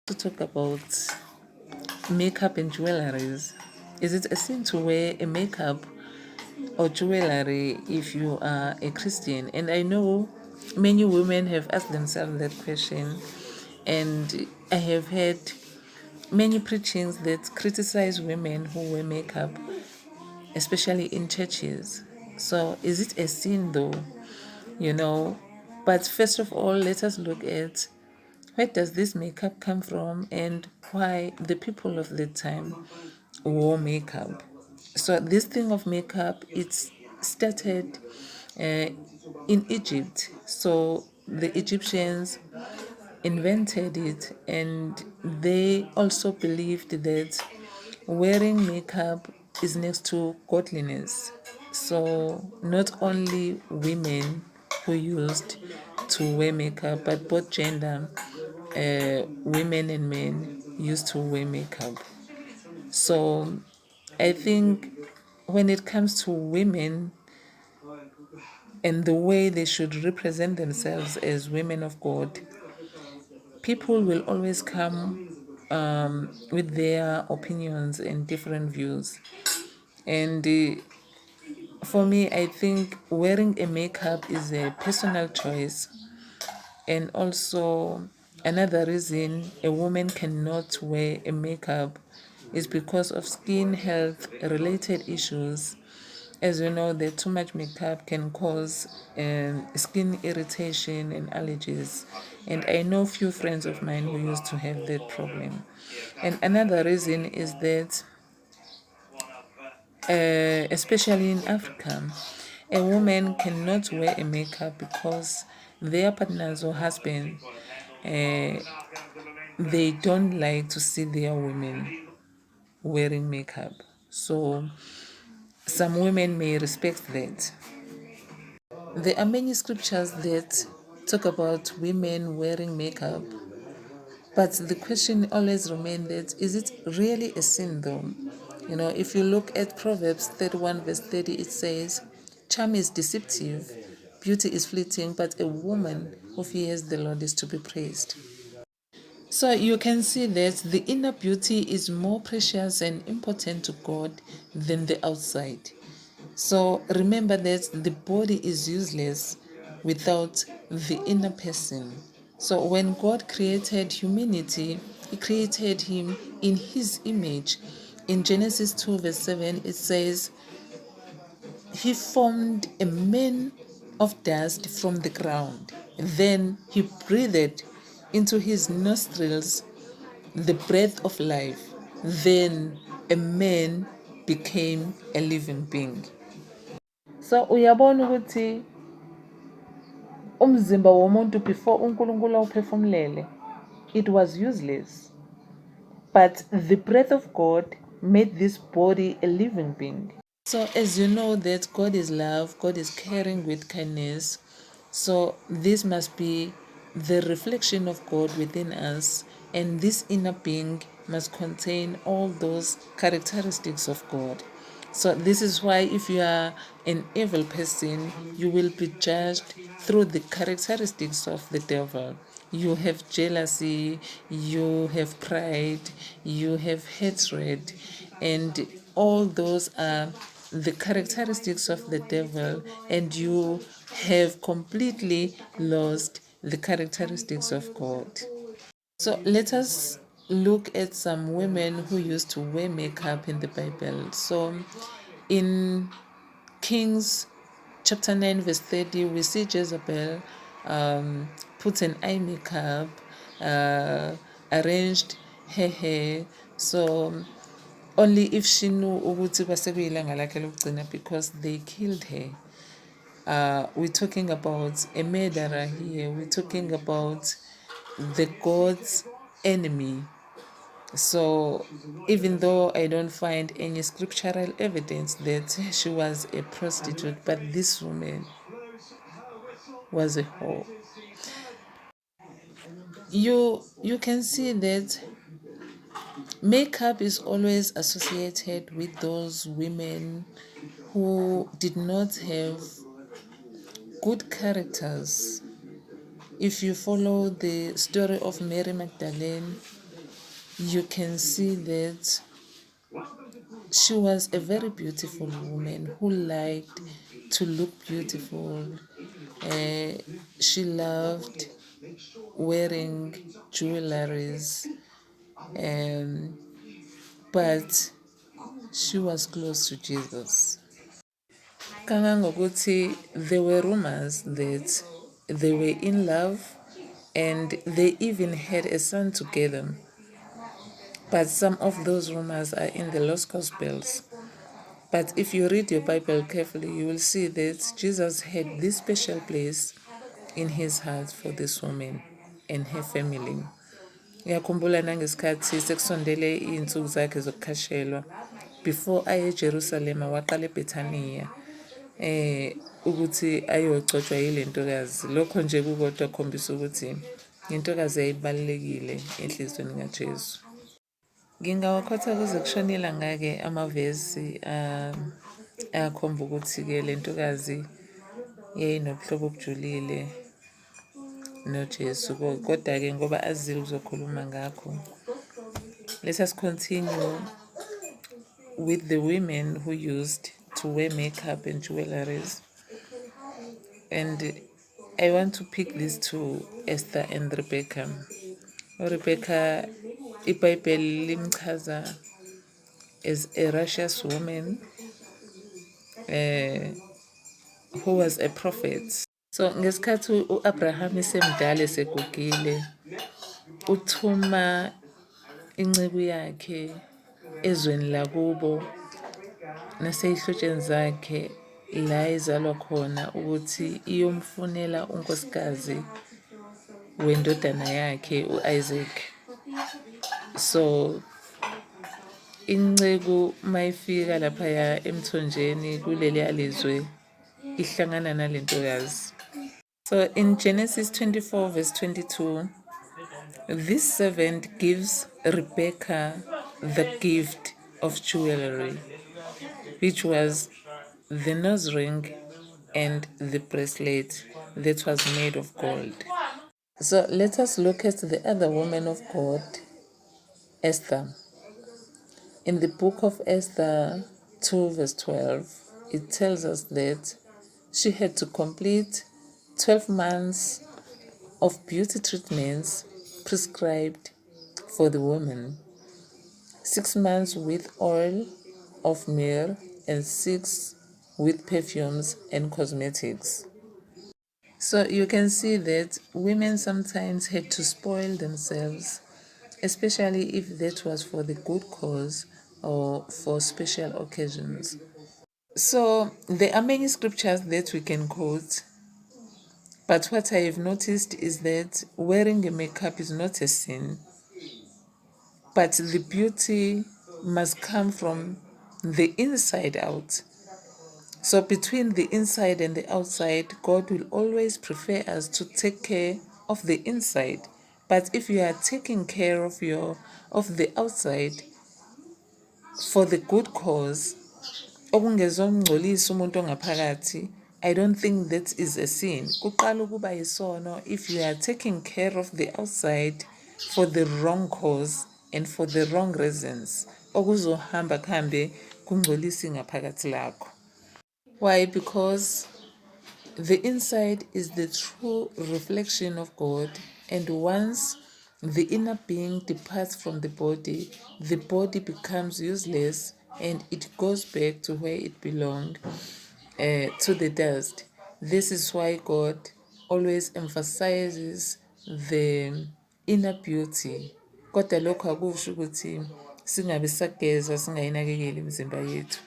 To talk about makeup and jewelries. Is it a sin to wear a makeup or jewelry if you are a Christian? And I know many women have asked themselves that question, and I have heard many preachings that criticize women who wear makeup, especially in churches. So, is it a sin though? You know, but first of all, let us look at where does this makeup come from and why the people of the time wore makeup. So this thing of makeup, it's started in Egypt. So the Egyptians invented it, and they also believed that wearing makeup is next to godliness. So not only women who used to wear makeup, but both gender, women and men used to wear makeup. So I think when it comes to women and the way they should represent themselves as women of God, people will always come with their opinions and different views. And for me, I think wearing a makeup is a personal choice. And also, another reason a woman cannot wear a makeup is because of skin health related issues. As you know, that too much makeup can cause skin irritation and allergies. And I know few friends of mine who used to have that problem. And another reason is that, especially in Africa, a woman cannot wear a makeup because their partners or husband, uh, they don't like to see their women wearing makeup. So some women may respect that. There are many scriptures that talk about women wearing makeup, but the question always remains that is it really a sin though? You know, if you look at Proverbs 31, verse 30, it says, charm is deceptive, beauty is fleeting, but a woman who fears the Lord is to be praised. So you can see that the inner beauty is more precious and important to God than the outside. So remember that the body is useless without the inner person. So when God created humanity, He created him in His image. In Genesis 2, verse 7, it says, He formed a man of dust from the ground. Then He breathed into his nostrils the breath of life. Then a man became a living being. So uyabona ukuthi umzimba womuntu before uNkulunkulu awuphefumlele, it was useless. But the breath of God made this body a living being. So as you know that God is love, God is caring with kindness. So this must be the reflection of God within us, and this inner being must contain all those characteristics of God. So this is why if you are an evil person, you will be judged through the characteristics of the devil. You have jealousy, you have pride, you have hatred, and all those are the characteristics of the devil, and you have completely lost the characteristics of God. So let us look at some women who used to wear makeup in the Bible. So in Kings chapter 9, verse 30, we see Jezebel put an eye makeup, arranged her hair. So only if she knew ukuthi kwasekuyilanga lakhe lokugcina, because they killed her. We're talking about a murderer here. We're talking about the God's enemy. So even though I don't find any scriptural evidence that she was a prostitute, but this woman was a whore. You can see that makeup is always associated with those women who did not have good characters. If you follow the story of Mary Magdalene, you can see that she was a very beautiful woman who liked to look beautiful. Uh, she loved wearing jewelries, um, but she was close to Jesus. Kangangokuthi there were rumors that they were in love and they even had a son together. But some of those rumors are in the Lost Gospels. But if you read your Bible carefully, you will see that Jesus had this special place in his heart for this woman and her family. Ngiyakhumbula nangesikhathi sekusondele iy'nsuku zakhe zokukhashelwa before aye eJerusalem waqala eBethania ukuthi ayogcotshwa yile ntokazi. Lokho nje kukodwa kukhombisa ukuthi intokazi yayibalulekile enhlizweni kaJesu. Ngingawakhotha kuze kushone ilanga-ke amavesi akhomba ukuthi-ke le ntokazi yayinobuhlobo obujulile noJesu. Kodwa-ke ngoba azile uzokhuluma ngakho, let us continue with the women who used to wear makeup and jewelries. And I want to pick these two, Esther and Rebecca. Rebecca, iBhayibheli limchaza as a righteous woman who was a prophet. So ngesikhathi u-Abraham esemdala esegugile, uthuma inceku yakhe ezweni lakubo nasey'hlotsheni zakhe la ezalwa khona ukuthi iyomfunela unkosikazi wendodana yakhe u-Isaac. So inceku mayifika laphaya emthonjeni kuleliya lizwe ihlangana nale ntokazi. So in Genesis 24 verse 22, this servant gives Rebecca the gift of jewelry, which was the nose ring and the bracelet that was made of gold. So let us look at the other woman of God, Esther. In the book of Esther 2 verse 12, it tells us that she had to complete 12 months of beauty treatments prescribed for the woman, 6 months with oil of myrrh and 6 with perfumes and cosmetics. So you can see that women sometimes had to spoil themselves, especially if that was for the good cause or for special occasions. So there are many scriptures that we can quote, but what I have noticed is that wearing a makeup is not a sin, but the beauty must come from the inside out. So between the inside and the outside, God will always prefer us to take care of the inside. But if you are taking care of the outside for the good cause, okungezomngcolisa umuntu ongaphakathi, I don't think that is a sin. Kuqala ukuba yisono if you are taking care of the outside for the wrong cause and for the wrong reasons, okuzohamba kuhambe kungcolisa ingaphakathi lakho. Why? Because the inside is the true reflection of God, and once the inner being departs from the body becomes useless and it goes back to where it belonged, to the dust. This is why God always emphasizes the inner beauty. Kodwa lokho akusho ukuthi singabe sageza singayinakekeli imizimba yethu.